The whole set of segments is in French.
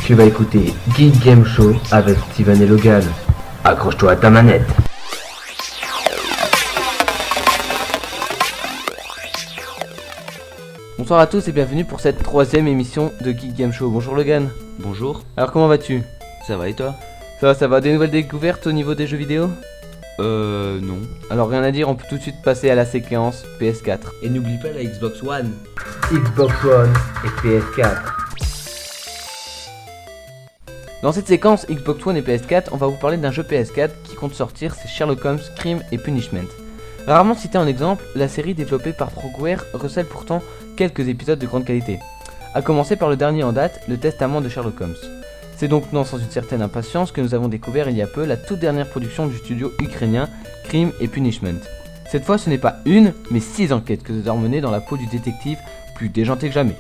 Tu vas écouter Geek Game Show avec Steven et Logan. Accroche-toi à ta manette. Bonsoir à tous et bienvenue pour cette troisième émission de Geek Game Show. Bonjour Logan. Bonjour. Alors comment vas-tu? Ça va et toi? Ça va. Des nouvelles découvertes au niveau des jeux vidéo? Non. Alors rien à dire, on peut tout de suite passer à la séquence PS4. Et n'oublie pas la Xbox One. Xbox One et PS4. Dans cette séquence Xbox One et PS4, on va vous parler d'un jeu PS4 qui compte sortir, c'est Sherlock Holmes, Crime et Punishment. Rarement cité en exemple, la série développée par Frogware recèle pourtant quelques épisodes de grande qualité. A commencer par le dernier en date, le Testament de Sherlock Holmes. C'est donc non sans une certaine impatience que nous avons découvert il y a peu la toute dernière production du studio ukrainien Crime et Punishment. Cette fois ce n'est pas une, mais 6 enquêtes que nous avons menées dans la peau du détective, plus déjanté que jamais.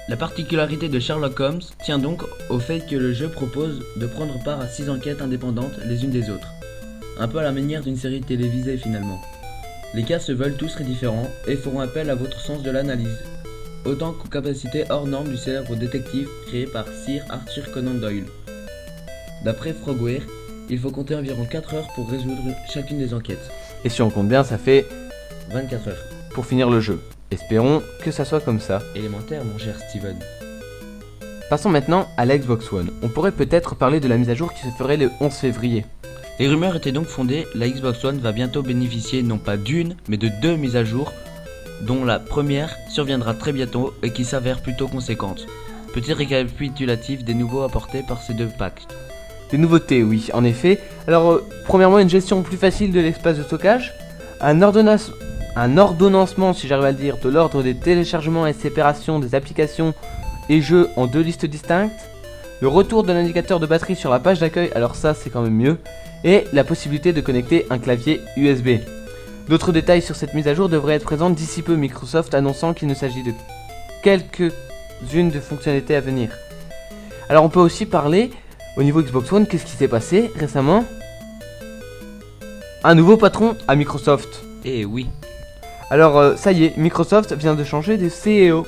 La particularité de Sherlock Holmes tient donc au fait que le jeu propose de prendre part à 6 enquêtes indépendantes les unes des autres. Un peu à la manière d'une série télévisée finalement. Les cas se veulent tous très différents et feront appel à votre sens de l'analyse, autant qu'aux capacités hors normes du célèbre détective créé par Sir Arthur Conan Doyle. D'après Frogware, il faut compter environ 4 heures pour résoudre chacune des enquêtes. Et si on compte bien, ça fait 24 heures. pour finir le jeu. Espérons que ça soit comme ça. Élémentaire mon cher Steven. Passons maintenant à la Xbox One. On pourrait peut-être parler de la mise à jour qui se ferait le 11 février. Les rumeurs étaient donc fondées, la Xbox One va bientôt bénéficier non pas d'une, mais de 2 mises à jour, dont la première surviendra très bientôt et qui s'avère plutôt conséquente. Petit récapitulatif des nouveaux apportés par ces 2 packs. Des nouveautés, oui, en effet. Alors, premièrement, une gestion plus facile de l'espace de stockage, un ordonnancement, si j'arrive à le dire, de l'ordre des téléchargements et séparation des applications et jeux en 2 listes distinctes, le retour de l'indicateur de batterie sur la page d'accueil, alors ça c'est quand même mieux, et la possibilité de connecter un clavier USB. D'autres détails sur cette mise à jour devraient être présents d'ici peu, Microsoft annonçant qu'il ne s'agit de quelques-unes de fonctionnalités à venir. Alors on peut aussi parler, au niveau Xbox One, qu'est-ce qui s'est passé récemment? Un nouveau patron à Microsoft. Eh oui. Alors ça y est, Microsoft vient de changer de CEO.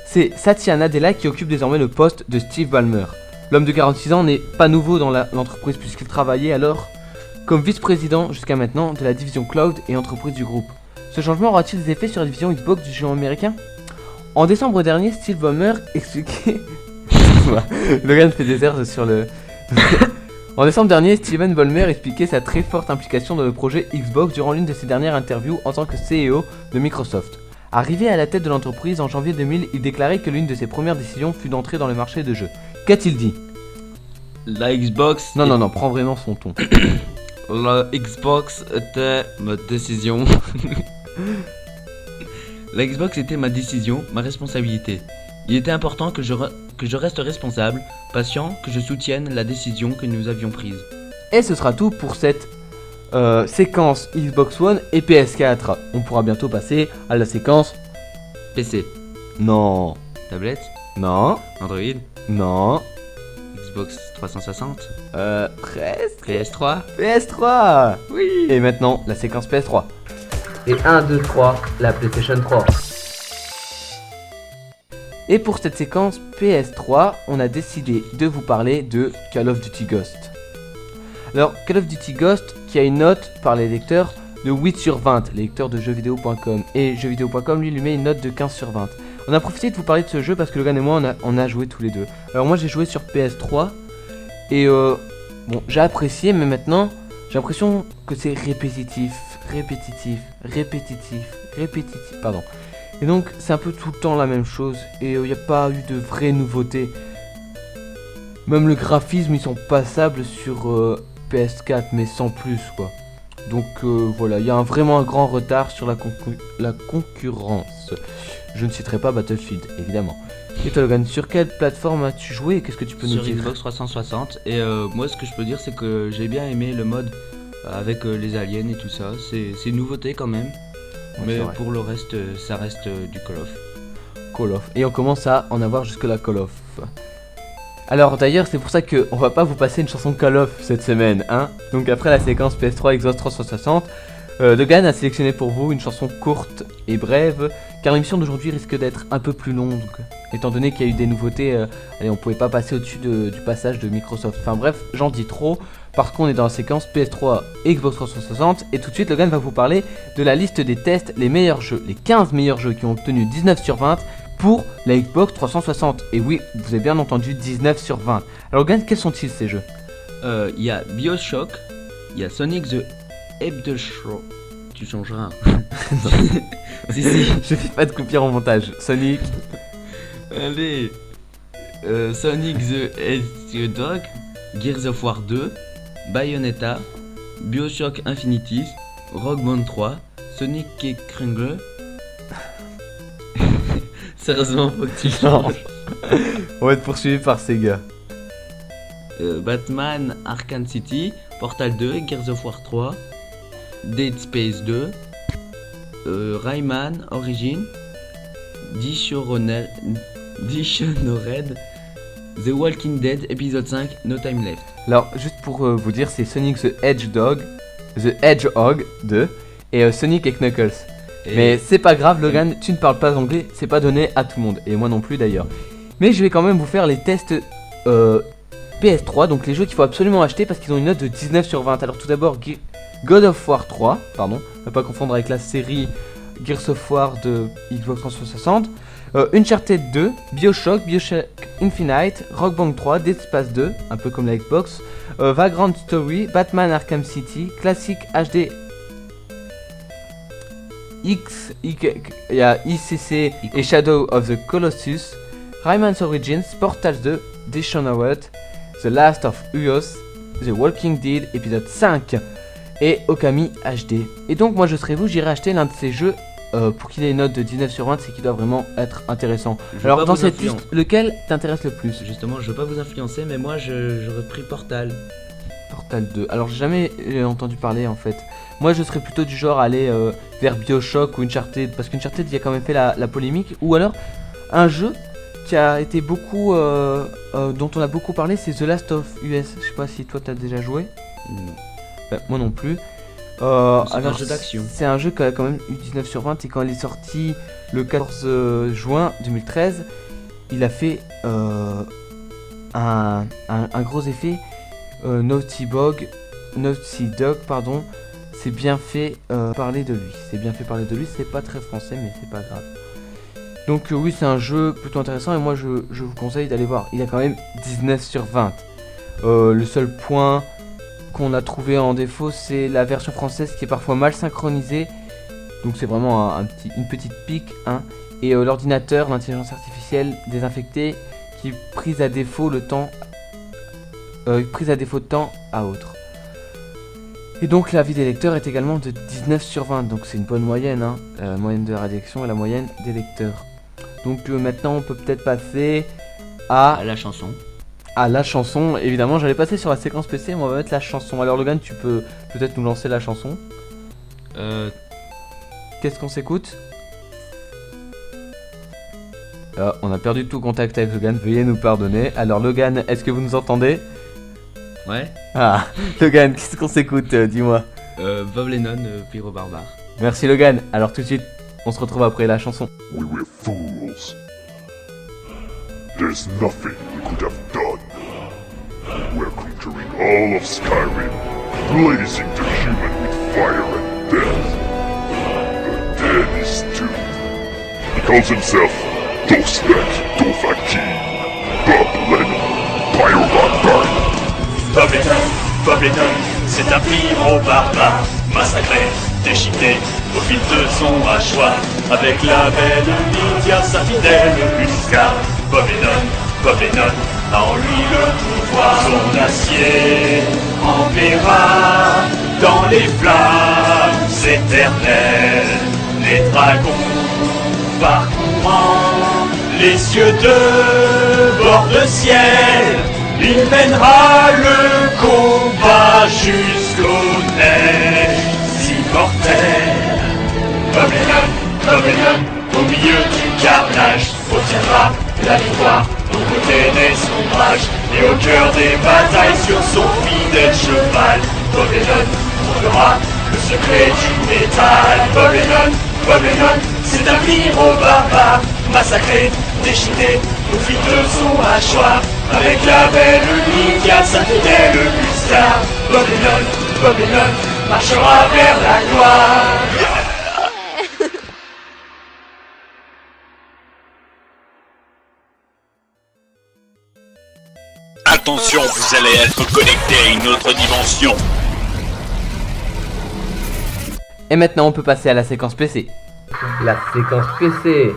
C'est Satya Nadella qui occupe désormais le poste de Steve Ballmer. L'homme de 46 ans n'est pas nouveau dans l'entreprise puisqu'il travaillait alors comme vice-président jusqu'à maintenant de la division Cloud et entreprise du groupe. Ce changement aura-t-il des effets sur la division Xbox du géant américain? En décembre dernier, Steve Ballmer expliquait... Logan fait des airs sur le... En décembre dernier, Steven Ballmer expliquait sa très forte implication dans le projet Xbox durant l'une de ses dernières interviews en tant que CEO de Microsoft. Arrivé à la tête de l'entreprise en janvier 2000, il déclarait que l'une de ses premières décisions fut d'entrer dans le marché de jeux. Qu'a-t-il dit? La Xbox... Non, prends vraiment son ton. La Xbox était ma décision. La Xbox était ma décision, ma responsabilité. Il était important que je reste responsable, patient, que je soutienne la décision que nous avions prise. Et ce sera tout pour cette séquence Xbox One et PS4. On pourra bientôt passer à la séquence... PC, Non. tablette, Non. Android, Non. Xbox 360, Presque. PS3. PS3. Oui. Et maintenant, la séquence PS3. Et 1, 2, 3, la PlayStation 3. Et pour cette séquence PS3, on a décidé de vous parler de Call of Duty Ghost. Alors, Call of Duty Ghost qui a une note par les lecteurs de 8 sur 20, les lecteurs de jeuxvideo.com. Et jeuxvideo.com lui met une note de 15 sur 20. On a profité de vous parler de ce jeu parce que Logan et moi on a joué tous les deux. Alors moi j'ai joué sur PS3 et bon j'ai apprécié, mais maintenant j'ai l'impression que c'est répétitif, pardon. Et donc c'est un peu tout le temps la même chose et il n'y a pas eu de vraie nouveauté. Même le graphisme ils sont passables sur PS4 mais sans plus quoi. Donc voilà, il y a vraiment un grand retard sur la concurrence. Je ne citerai pas Battlefield, évidemment. Et toi Logan, sur quelle plateforme as-tu joué et qu'est-ce que tu peux nous Sur dire? Xbox 360. Et moi ce que je peux dire c'est que j'ai bien aimé le mode avec les aliens et tout ça. C'est une nouveauté quand même. Ouais, mais c'est vrai. pour le reste, ça reste du Call of. Call of. Et on commence à en avoir jusque la Call of. Alors d'ailleurs c'est pour ça que on va pas vous passer une chanson Call of cette semaine, hein. Donc après la séquence PS3 Xbox 360, Logan a sélectionné pour vous une chanson courte et brève, car l'émission d'aujourd'hui risque d'être un peu plus longue, étant donné qu'il y a eu des nouveautés. Allez, on pouvait pas passer au-dessus du passage de Microsoft. Enfin bref, j'en dis trop, parce qu'on est dans la séquence PS3 et Xbox 360, et tout de suite Logan va vous parler de la liste des tests, les meilleurs jeux, les 15 meilleurs jeux qui ont obtenu 19 sur 20 pour la Xbox 360. Et oui, vous avez bien entendu, 19 sur 20. Alors Logan, quels sont-ils ces jeux? Il y a BioShock, il y a Sonic the Hedgehog. Tu changeras. Si, si. Je fais pas de coupure en montage. Sonic. Allez. Sonic the Hedgehog, Gears of War 2, Bayonetta, BioShock Infinities, Rogue Band 3, Sonic et Kringle. Sérieusement, faut que tu changes. On va être poursuivi par Sega. Batman Arkham City, Portal 2, Gears of War 3, Dead Space 2, Rayman Origin, Dishonored, The Walking Dead épisode 5, No Time Left. Alors, juste pour vous dire, c'est Sonic the Hedgehog 2 et Sonic et Knuckles. Mais c'est pas grave, Logan, tu ne parles pas anglais, c'est pas donné à tout le monde, et moi non plus d'ailleurs. Mais je vais quand même vous faire les tests PS3, donc les jeux qu'il faut absolument acheter parce qu'ils ont une note de 19 sur 20. Alors tout d'abord, God of War 3, pardon, ne pas confondre avec la série Gears of War de Xbox 360. Uncharted 2, BioShock Infinite, Rock Band 3, Dead Space 2, un peu comme la Xbox, Vagrant Story, Batman Arkham City, Classic HD il y a ICC et Shadow of the Colossus, Rayman's Origins, Portal 2, Dishonored, The Last of Us, The Walking Dead, épisode 5 et Okami HD. Et donc moi je serai vous, j'irai acheter l'un de ces jeux pour qu'il ait une note de 19 sur 20, c'est qu'il doit vraiment être intéressant. Alors dans cette liste, lequel t'intéresse le plus? Justement, je veux pas vous influencer, mais moi j'aurais pris Portal. Portal 2, alors j'ai jamais entendu parler en fait. Moi je serais plutôt du genre à aller vers BioShock ou Uncharted, parce qu'Uncharted il y a quand même fait la polémique. Ou alors un jeu qui a été beaucoup dont on a beaucoup parlé, c'est The Last of Us. Je sais pas si toi t'as déjà joué. Non. Moi non plus. C'est un jeu d'action. C'est un jeu qui a quand même eu 19 sur 20, et quand il est sorti le 14 juin 2013, il a fait un gros effet. Naughty Dog, pardon, c'est bien fait parler de lui. C'est pas très français, mais c'est pas grave. Donc oui, c'est un jeu plutôt intéressant, et moi je vous conseille d'aller voir. Il a quand même 19 sur 20. Le seul point qu'on a trouvé en défaut, c'est la version française qui est parfois mal synchronisée. Donc c'est vraiment une petite pique, hein. Et l'ordinateur, l'intelligence artificielle désinfectée, qui prise à défaut de temps à autre. Et donc l'avis des lecteurs est également de 19 sur 20, donc c'est une bonne moyenne, hein, la moyenne de la rédaction et la moyenne des lecteurs. Donc maintenant on peut peut-être passer à la chanson. À la chanson, évidemment j'allais passer sur la séquence PC, mais on va mettre la chanson. Alors Logan, tu peux peut-être nous lancer la chanson. Qu'est-ce qu'on s'écoute? On a perdu tout contact avec Logan, veuillez nous pardonner. Alors Logan, est-ce que vous nous entendez? Ouais. Ah, Logan, qu'est-ce qu'on s'écoute, dis-moi. Bob Lennon, Pyro Barbare. Merci Logan, alors tout de suite, on se retrouve après la chanson. We were fools. There's nothing we could have done. We're conquering all of Skyrim, blazing the human with fire and death. The dead is doomed. He calls himself Dostek Dothraki, Bob Lennon, Pyro Barbare. Bob Lennon, c'est un pyro barbare, massacré, déchiqueté, au fil de son hachoir, avec la belle Lydia, sa fidèle Huska. Bob Lennon a en lui le pouvoir, son acier enverra dans les flammes éternelles, les dragons parcourant les cieux de bord de ciel. Il mènera le combat jusqu'aux neiges immortelles. Bob Lennon, au milieu du carnage, obtiendra la victoire aux côtés des ombrages et au cœur des batailles sur son fidèle cheval. Bob Lennon trouvera le secret du métal. Babylone, c'est un pyro barbare, massacré, déchiqueté, au fil de son hachoir, avec la belle Lydia, sa fidèle Musca. Babylone, marchera vers la gloire. Attention, vous allez être connecté à une autre dimension. Et maintenant on peut passer à la séquence PC. La séquence PC.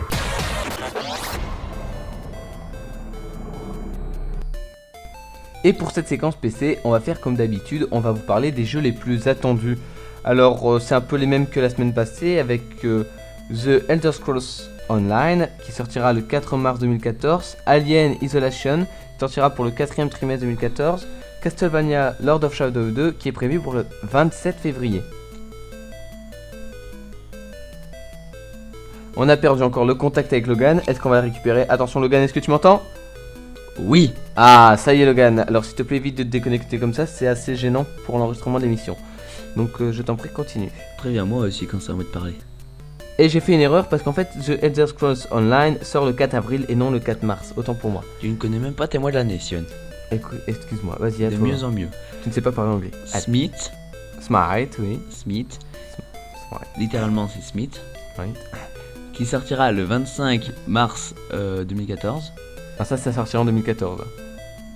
Et pour cette séquence PC, on va faire comme d'habitude, on va vous parler des jeux les plus attendus. Alors c'est un peu les mêmes que la semaine passée avec The Elder Scrolls Online qui sortira le 4 mars 2014, Alien Isolation qui sortira pour le 4e trimestre 2014, Castlevania Lord of Shadow 2 qui est prévu pour le 27 février. On a perdu encore le contact avec Logan, est-ce qu'on va le récupérer? Attention Logan, est-ce que tu m'entends? Oui. Ah, ça y est Logan, alors s'il te plaît évite de te déconnecter comme ça, c'est assez gênant pour l'enregistrement de l'émission. Donc je t'en prie, continue. Très bien, moi aussi quand c'est à moi de parler. Et j'ai fait une erreur parce qu'en fait The Elder Scrolls Online sort le 4 avril et non le 4 mars, autant pour moi. Tu ne connais même pas tes mois de l'année, Sion. Écoute, excuse-moi, vas-y à De toi. mieux en mieux. Tu ne sais pas parler anglais. Smith, Smite, oui. Smith, Smite, littéralement c'est Smith, oui. qui sortira le 25 mars 2014. Ah ça sortira en 2014.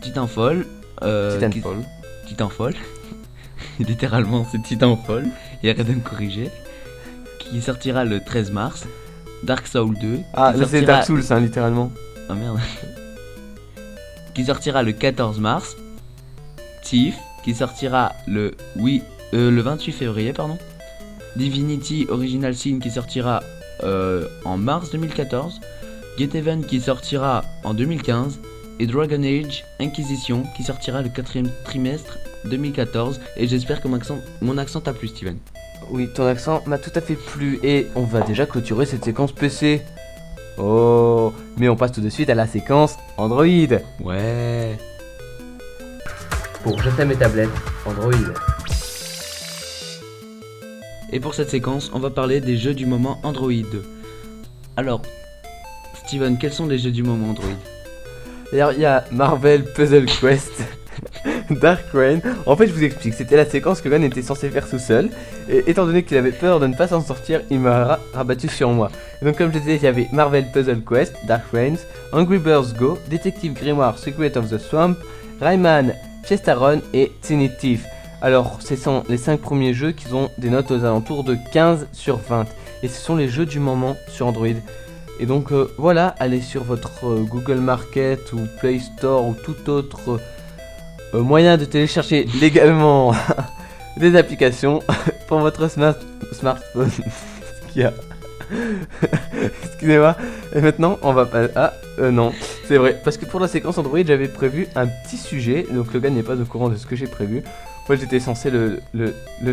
Titanfall, Titanfall. Titanfall, littéralement c'est Titanfall, et arrête de me corriger, qui sortira le 13 mars, Dark Souls 2, Ah qui là c'est sortira- Dark Souls hein, littéralement. Ah merde, qui sortira le 14 mars, Thief, qui sortira le 28 février, pardon, Divinity Original Sin qui sortira en mars 2014, Get Even qui sortira en 2015, et Dragon Age Inquisition qui sortira le 4e trimestre 2014. Et j'espère que mon accent t'a plu, Steven. Oui, ton accent m'a tout à fait plu et on va déjà clôturer cette séquence PC. Oh, mais on passe tout de suite à la séquence Android. Ouais. Pour GSM et tablette, Android. Et pour cette séquence, on va parler des jeux du moment Android. Alors, Steven, quels sont les jeux du moment Android? D'ailleurs, il y a Marvel Puzzle Quest, Dark Rain. En fait, je vous explique, c'était la séquence que Gon était censé faire tout seul. Et étant donné qu'il avait peur de ne pas s'en sortir, il m'a rabattu sur moi. Et donc, comme je disais, il y avait Marvel Puzzle Quest, Dark Rain, Angry Birds Go, Detective Grimoire Secret of the Swamp, Rayman Chestaron et Tiny Thief. Alors, ce sont les 5 premiers jeux qui ont des notes aux alentours de 15 sur 20. Et ce sont les jeux du moment sur Android. Et donc voilà, allez sur votre Google Market ou Play Store ou tout autre moyen de télécharger légalement des applications pour votre smartphone. Ce qu'il y a. Excusez-moi. Et maintenant, on va pas... Ah, non, c'est vrai. Parce que pour la séquence Android, j'avais prévu un petit sujet. Donc Logan n'est pas au courant de ce que j'ai prévu. Moi, j'étais censé le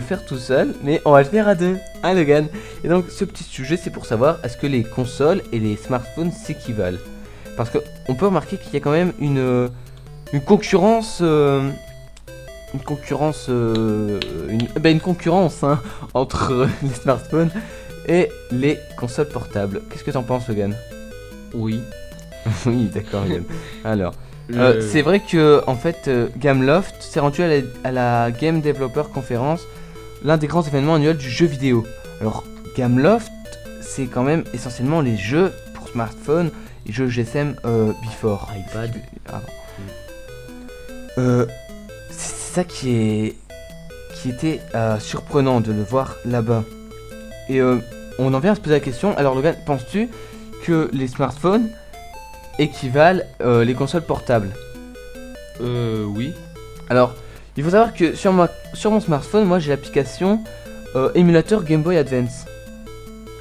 faire tout seul. Mais on va le faire à deux. Hein, Logan? Et donc, ce petit sujet, c'est pour savoir est-ce que les consoles et les smartphones s'équivalent. Parce qu'on peut remarquer qu'il y a quand même une concurrence... une concurrence hein, entre les smartphones et les consoles portables. Qu'est-ce que t'en penses, Logan? Oui. Oui, d'accord, Logan. Alors, c'est vrai que en fait, Gameloft s'est rendu à la Game Developer Conference, l'un des grands événements annuels du jeu vidéo. Alors, Gameloft, c'est quand même essentiellement les jeux pour smartphone, les jeux GSM Before. iPad. C'est ça qui était surprenant de le voir là-bas. Et on en vient à se poser la question. Alors Logan, penses-tu que les smartphones équivalent les consoles portables? Oui. Alors, il faut savoir que sur mon smartphone, moi j'ai l'application émulateur Game Boy Advance.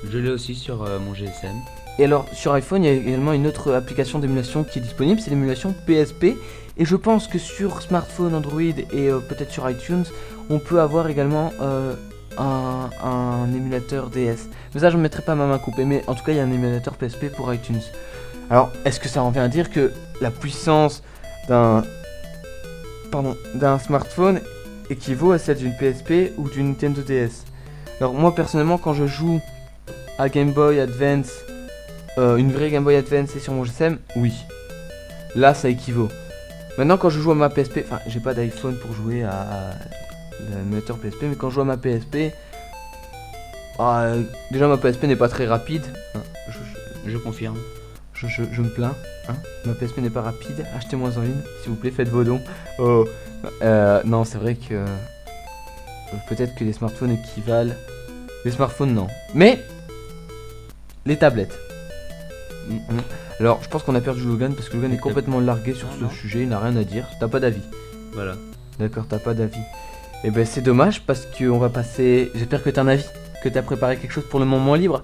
Je l'ai aussi sur mon GSM. Et alors, sur iPhone, il y a également une autre application d'émulation qui est disponible, c'est l'émulation PSP. Et je pense que sur smartphone, Android et peut-être sur iTunes, on peut avoir également un émulateur DS. Mais ça, je ne mettrai pas ma main coupée, mais en tout cas, il y a un émulateur PSP pour iTunes. Alors, est-ce que ça revient à dire que la puissance d'un smartphone équivaut à celle d'une PSP ou d'une Nintendo DS? Alors moi personnellement quand je joue à Game Boy Advance, une vraie Game Boy Advance et sur mon GSM, oui. Là ça équivaut. Maintenant quand je joue à ma PSP, enfin j'ai pas d'iPhone pour jouer à l'émulateur PSP, mais quand je joue à ma PSP, déjà ma PSP n'est pas très rapide. Hein, Je confirme. je me plains. Hein, ma PSP n'est pas rapide. Achetez-moi en une, s'il vous plaît, faites vos dons. Oh. Non, c'est vrai que peut-être que les smartphones équivalent. Les smartphones non. Mais les tablettes. Alors je pense qu'on a perdu Logan parce que Logan est complètement largué sur ce sujet, il n'a rien à dire. T'as pas d'avis? Voilà. D'accord, t'as pas d'avis. Et ben c'est dommage parce qu'on va passer. J'espère que t'as un avis, que t'as préparé quelque chose pour le moment libre.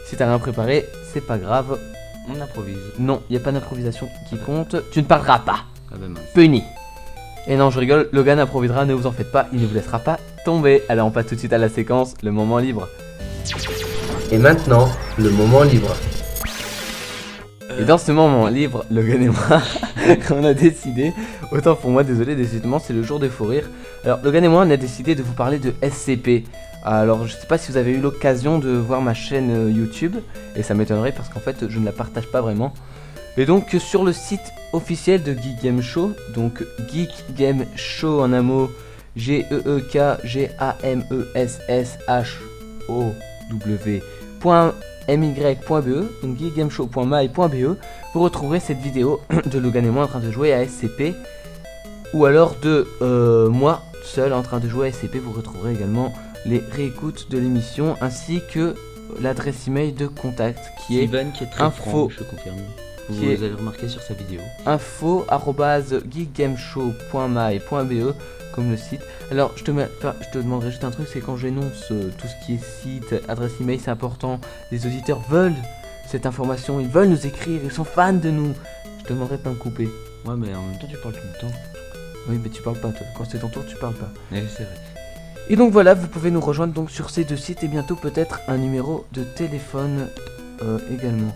Si t'as rien préparé, c'est pas grave. On improvise. Non, y a pas d'improvisation qui compte. Tu ne parleras pas. Ah bah mince. Puni. Et non, je rigole, Logan improvisera, ne vous en faites pas, il ne vous laissera pas tomber. Allez, on passe tout de suite à la séquence, le moment libre. Et maintenant, le moment libre. Et dans ce moment libre, Logan et moi, on a décidé, autant pour moi, désolé, décidément, c'est le jour des fous rires. Alors, Logan et moi, on a décidé de vous parler de SCP. Alors, je sais pas si vous avez eu l'occasion de voir ma chaîne YouTube, et ça m'étonnerait parce qu'en fait, je ne la partage pas vraiment. Et donc, sur le site officiel de Geek Game Show, donc Geek Game Show en un mot, GEEKGAMESSHOW.my.be, donc geekgameshow.my.be, vous retrouverez cette vidéo de Logan et moi en train de jouer à SCP, ou alors de moi seul en train de jouer à SCP. Vous retrouverez également les réécoutes de l'émission ainsi que l'adresse email de contact qui est Steven qui est très info- franc, je confirme. Vous qui est- avez remarqué sur sa vidéo. info@geekgameshow.my.be comme le site. Alors je te demanderai juste un truc, c'est quand j'énonce tout ce qui est site, adresse email, c'est important. Les auditeurs veulent cette information, ils veulent nous écrire, ils sont fans de nous. Je te demanderai de pas me couper. Ouais, mais en même temps, tu parles tout le temps. Oui, mais tu parles pas toi. Quand c'est ton tour, tu parles pas. Ouais, c'est vrai. Et donc voilà, vous pouvez nous rejoindre donc sur ces deux sites et bientôt peut-être un numéro de téléphone également.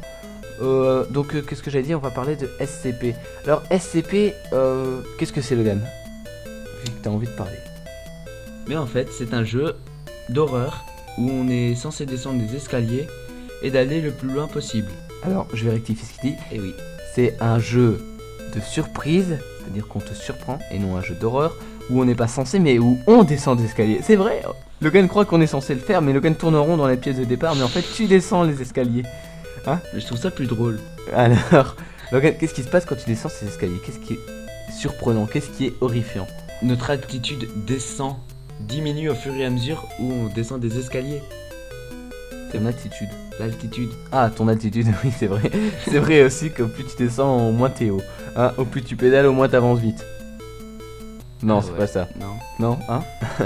Qu'est-ce que j'allais dire? On va parler de SCP. Alors SCP, qu'est-ce que c'est, Logan? Vu que t'as envie de parler. Mais en fait, c'est un jeu d'horreur où on est censé descendre des escaliers et d'aller le plus loin possible. Alors je vais rectifier ce qu'il dit. Et oui. C'est un jeu de surprise, c'est-à-dire qu'on te surprend, et non un jeu d'horreur où on n'est pas censé mais où on descend des escaliers. C'est vrai, Logan croit qu'on est censé le faire, mais Logan tourne en rond dans les pièces de départ, mais en fait tu descends les escaliers. Mais je trouve ça plus drôle. Alors, Logan, qu'est-ce qui se passe quand tu descends ces escaliers? Qu'est-ce qui est surprenant? Qu'est-ce qui est horrifiant? Notre altitude descend, diminue au fur et à mesure où on descend des escaliers. Ton attitude. L'altitude. Ah, ton altitude, oui, c'est vrai. C'est vrai aussi qu'au plus tu descends, au moins t'es haut. Hein, au plus tu pédales, au moins t'avances vite. Non, Ah c'est ouais. pas ça. Non. Non, hein?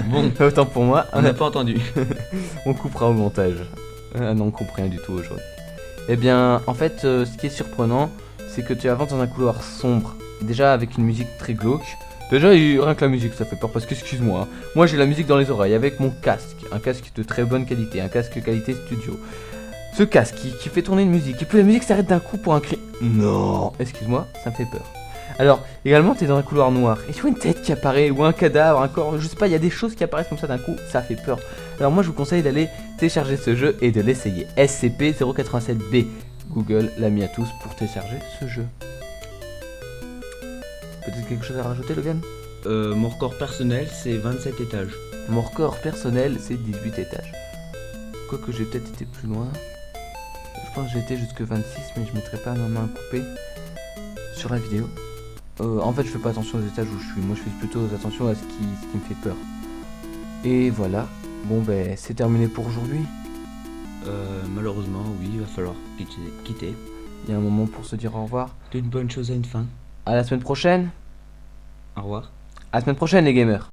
Bon, Autant pour moi, on n'a pas entendu. on coupera au montage. Ah non, on coupe rien du tout aujourd'hui. Eh bien, en fait, ce qui est surprenant, c'est que tu avances dans un couloir sombre. Déjà avec une musique très glauque. Déjà, rien que la musique, ça fait peur parce que, excuse-moi, hein, moi j'ai la musique dans les oreilles avec mon casque. Un casque de très bonne qualité, un casque qualité studio. Ce casque qui fait tourner une musique, et puis la musique s'arrête d'un coup pour un cri. Non, excuse-moi, ça me fait peur. Alors, également, t'es dans un couloir noir, et tu vois une tête qui apparaît, ou un cadavre, un corps, je sais pas, il y a des choses qui apparaissent comme ça d'un coup, ça fait peur. Alors moi, je vous conseille d'aller télécharger ce jeu et de l'essayer. SCP-087B. Google l'a mis à tous pour télécharger ce jeu. Peut-être quelque chose à rajouter, Logan? Mon record personnel, c'est 27 étages. Mon record personnel, c'est 18 étages. Quoique j'ai peut-être été plus loin. Je pense que j'ai été jusque 26, mais je mettrai pas ma main coupée sur la vidéo. En fait, je fais pas attention aux étages où je suis. Moi, je fais plutôt attention à ce qui me fait peur. Et voilà. Bon, ben, c'est terminé pour aujourd'hui. Malheureusement, oui, il va falloir quitter. Il y a un moment pour se dire au revoir. D'une bonne chose à une fin. À la semaine prochaine. Au revoir. À la semaine prochaine, les gamers.